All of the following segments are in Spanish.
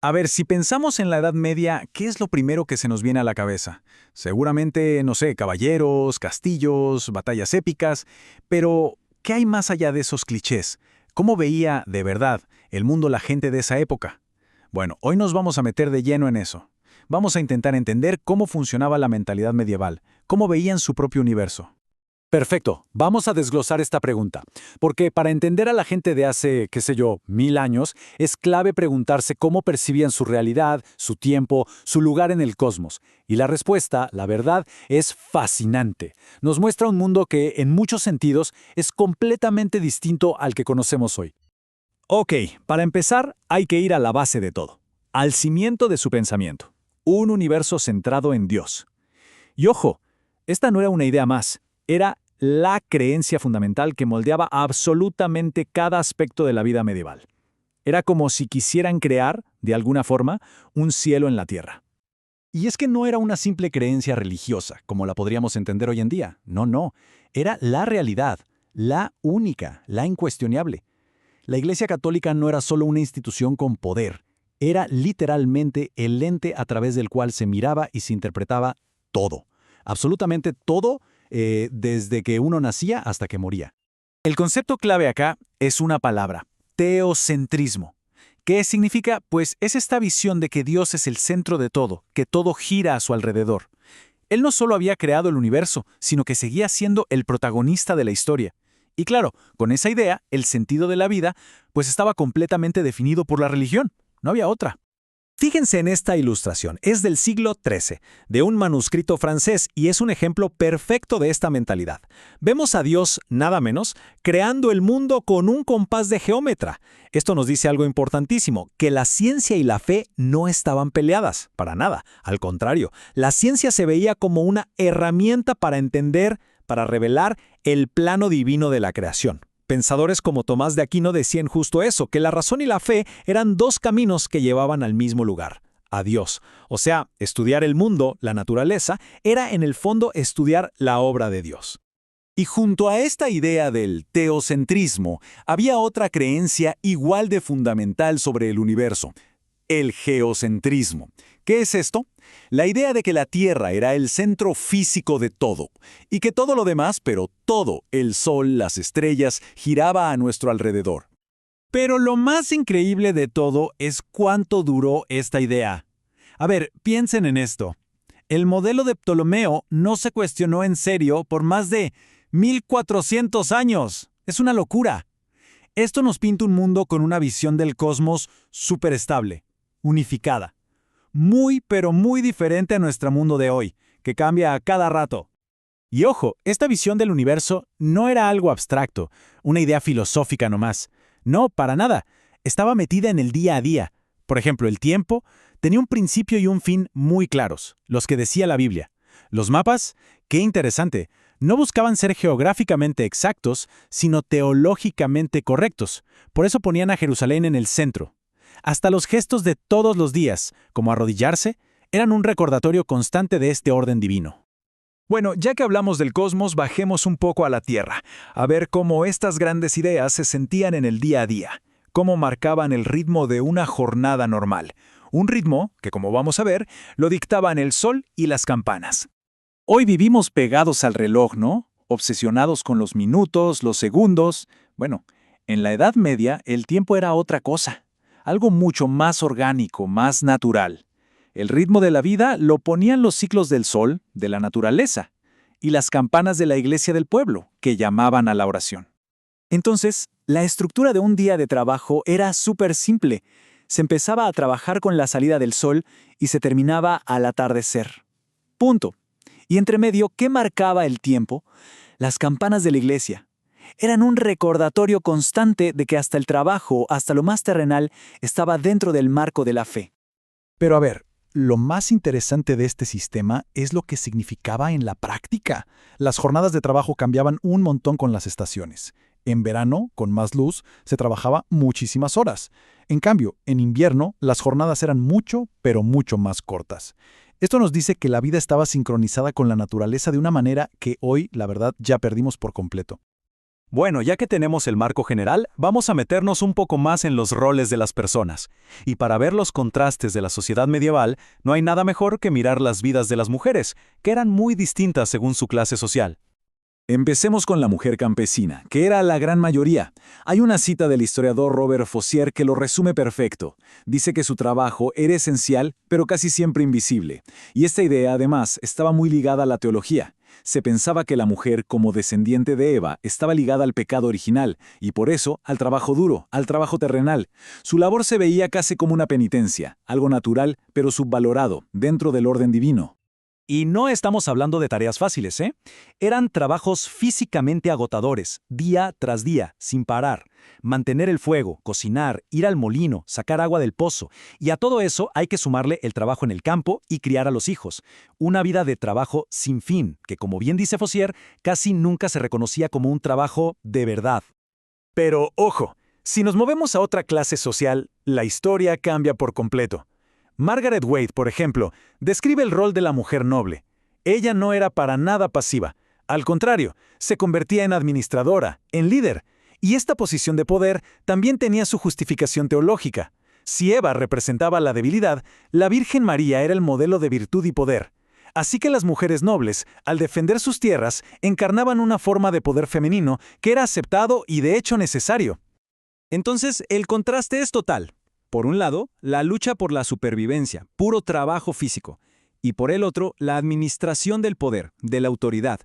A ver, si pensamos en la Edad Media, ¿qué es lo primero que se nos viene a la cabeza? Seguramente, no sé, caballeros, castillos, batallas épicas, pero ¿qué hay más allá de esos clichés? ¿Cómo veía, de verdad, el mundo la gente de esa época? Bueno, hoy nos vamos a meter de lleno en eso. Vamos a intentar entender cómo funcionaba la mentalidad medieval, cómo veían su propio universo. Perfecto, vamos a desglosar esta pregunta, porque para entender a la gente de hace, qué sé yo, 1000 años, es clave preguntarse cómo percibían su realidad, su tiempo, su lugar en el cosmos. Y la respuesta, la verdad, es fascinante. Nos muestra un mundo que, en muchos sentidos, es completamente distinto al que conocemos hoy. Ok, para empezar, hay que ir a la base de todo, al cimiento de su pensamiento, un universo centrado en Dios. Y ojo, esta no era una idea más, era la creencia fundamental que moldeaba absolutamente cada aspecto de la vida medieval. Era como si quisieran crear, de alguna forma, un cielo en la tierra. Y es que no era una simple creencia religiosa, como la podríamos entender hoy en día. No, no. Era la realidad, la única, la incuestionable. La Iglesia Católica no era solo una institución con poder, era literalmente el lente a través del cual se miraba y se interpretaba todo. Absolutamente todo, desde que uno nacía hasta que moría. El concepto clave acá es una palabra, teocentrismo. ¿Qué significa? Pues es esta visión de que Dios es el centro de todo, que todo gira a su alrededor. Él no solo había creado el universo, sino que seguía siendo el protagonista de la historia. Y claro, con esa idea, el sentido de la vida, pues estaba completamente definido por la religión. No había otra. Fíjense en esta ilustración, es del siglo XIII, de un manuscrito francés y es un ejemplo perfecto de esta mentalidad. Vemos a Dios, nada menos, creando el mundo con un compás de geómetra. Esto nos dice algo importantísimo, que la ciencia y la fe no estaban peleadas, para nada. Al contrario, la ciencia se veía como una herramienta para entender, para revelar el plano divino de la creación. Pensadores como Tomás de Aquino decían justo eso, que la razón y la fe eran dos caminos que llevaban al mismo lugar, a Dios. O sea, estudiar el mundo, la naturaleza, era en el fondo estudiar la obra de Dios. Y junto a esta idea del teocentrismo, había otra creencia igual de fundamental sobre el universo, el geocentrismo. ¿Qué es esto? La idea de que la Tierra era el centro físico de todo, y que todo lo demás, pero todo, el Sol, las estrellas, giraba a nuestro alrededor. Pero lo más increíble de todo es cuánto duró esta idea. A ver, piensen en esto. El modelo de Ptolomeo no se cuestionó en serio por más de 1400 años. Es una locura. Esto nos pinta un mundo con una visión del cosmos súper estable, unificada. Muy, pero muy diferente a nuestro mundo de hoy, que cambia a cada rato. Y ojo, esta visión del universo no era algo abstracto, una idea filosófica nomás. No, para nada. Estaba metida en el día a día. Por ejemplo, el tiempo tenía un principio y un fin muy claros, los que decía la Biblia. Los mapas, qué interesante, no buscaban ser geográficamente exactos, sino teológicamente correctos. Por eso ponían a Jerusalén en el centro. Hasta los gestos de todos los días, como arrodillarse, eran un recordatorio constante de este orden divino. Bueno, ya que hablamos del cosmos, bajemos un poco a la Tierra, a ver cómo estas grandes ideas se sentían en el día a día, cómo marcaban el ritmo de una jornada normal. Un ritmo que, como vamos a ver, lo dictaban el sol y las campanas. Hoy vivimos pegados al reloj, ¿no? Obsesionados con los minutos, los segundos. Bueno, en la Edad Media el tiempo era otra cosa. Algo mucho más orgánico, más natural. El ritmo de la vida lo ponían los ciclos del sol, de la naturaleza, y las campanas de la iglesia del pueblo, que llamaban a la oración. Entonces, la estructura de un día de trabajo era súper simple. Se empezaba a trabajar con la salida del sol y se terminaba al atardecer. Punto. Y entre medio, ¿qué marcaba el tiempo? Las campanas de la iglesia. Eran un recordatorio constante de que hasta el trabajo, hasta lo más terrenal, estaba dentro del marco de la fe. Pero a ver, lo más interesante de este sistema es lo que significaba en la práctica. Las jornadas de trabajo cambiaban un montón con las estaciones. En verano, con más luz, se trabajaba muchísimas horas. En cambio, en invierno, las jornadas eran mucho, pero mucho más cortas. Esto nos dice que la vida estaba sincronizada con la naturaleza de una manera que hoy, la verdad, ya perdimos por completo. Bueno, ya que tenemos el marco general, vamos a meternos un poco más en los roles de las personas. Y para ver los contrastes de la sociedad medieval, no hay nada mejor que mirar las vidas de las mujeres, que eran muy distintas según su clase social. Empecemos con la mujer campesina, que era la gran mayoría. Hay una cita del historiador Robert Fossier que lo resume perfecto. Dice que su trabajo era esencial, pero casi siempre invisible. Y esta idea, además, estaba muy ligada a la teología. Se pensaba que la mujer, como descendiente de Eva, estaba ligada al pecado original, y por eso al trabajo duro, al trabajo terrenal. Su labor se veía casi como una penitencia, algo natural, pero subvalorado, dentro del orden divino. Y no estamos hablando de tareas fáciles, ¿eh? Eran trabajos físicamente agotadores, día tras día, sin parar. Mantener el fuego, cocinar, ir al molino, sacar agua del pozo. Y a todo eso hay que sumarle el trabajo en el campo y criar a los hijos. Una vida de trabajo sin fin, que como bien dice Fossier, casi nunca se reconocía como un trabajo de verdad. Pero, ojo, si nos movemos a otra clase social, la historia cambia por completo. Margaret Wade, por ejemplo, describe el rol de la mujer noble. Ella no era para nada pasiva. Al contrario, se convertía en administradora, en líder. Y esta posición de poder también tenía su justificación teológica. Si Eva representaba la debilidad, la Virgen María era el modelo de virtud y poder. Así que las mujeres nobles, al defender sus tierras, encarnaban una forma de poder femenino que era aceptado y de hecho necesario. Entonces, el contraste es total. Por un lado, la lucha por la supervivencia, puro trabajo físico, y por el otro, la administración del poder, de la autoridad.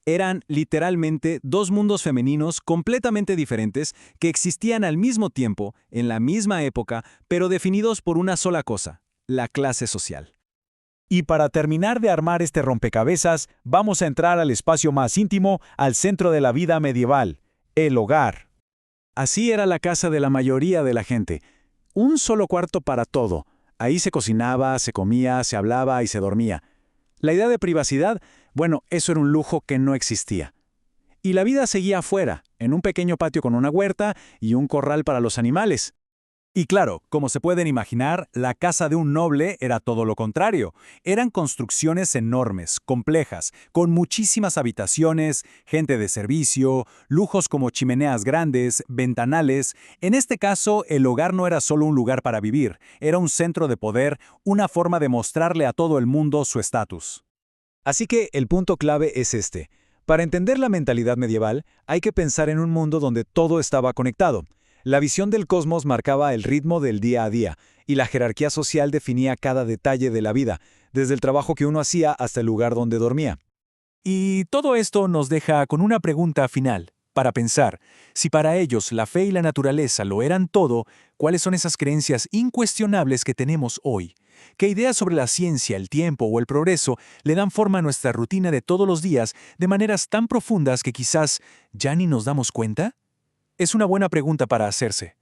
Eran literalmente dos mundos femeninos completamente diferentes que existían al mismo tiempo, en la misma época, pero definidos por una sola cosa, la clase social. Y para terminar de armar este rompecabezas, vamos a entrar al espacio más íntimo, al centro de la vida medieval, el hogar. Así era la casa de la mayoría de la gente. Un solo cuarto para todo. Ahí se cocinaba, se comía, se hablaba y se dormía. La idea de privacidad, bueno, eso era un lujo que no existía. Y la vida seguía afuera, en un pequeño patio con una huerta y un corral para los animales. Y claro, como se pueden imaginar, la casa de un noble era todo lo contrario. Eran construcciones enormes, complejas, con muchísimas habitaciones, gente de servicio, lujos como chimeneas grandes, ventanales. En este caso, el hogar no era solo un lugar para vivir, era un centro de poder, una forma de mostrarle a todo el mundo su estatus. Así que el punto clave es este. Para entender la mentalidad medieval, hay que pensar en un mundo donde todo estaba conectado. La visión del cosmos marcaba el ritmo del día a día, y la jerarquía social definía cada detalle de la vida, desde el trabajo que uno hacía hasta el lugar donde dormía. Y todo esto nos deja con una pregunta final, para pensar, si para ellos la fe y la naturaleza lo eran todo, ¿cuáles son esas creencias incuestionables que tenemos hoy? ¿Qué ideas sobre la ciencia, el tiempo o el progreso le dan forma a nuestra rutina de todos los días de maneras tan profundas que quizás ya ni nos damos cuenta? Es una buena pregunta para hacerse.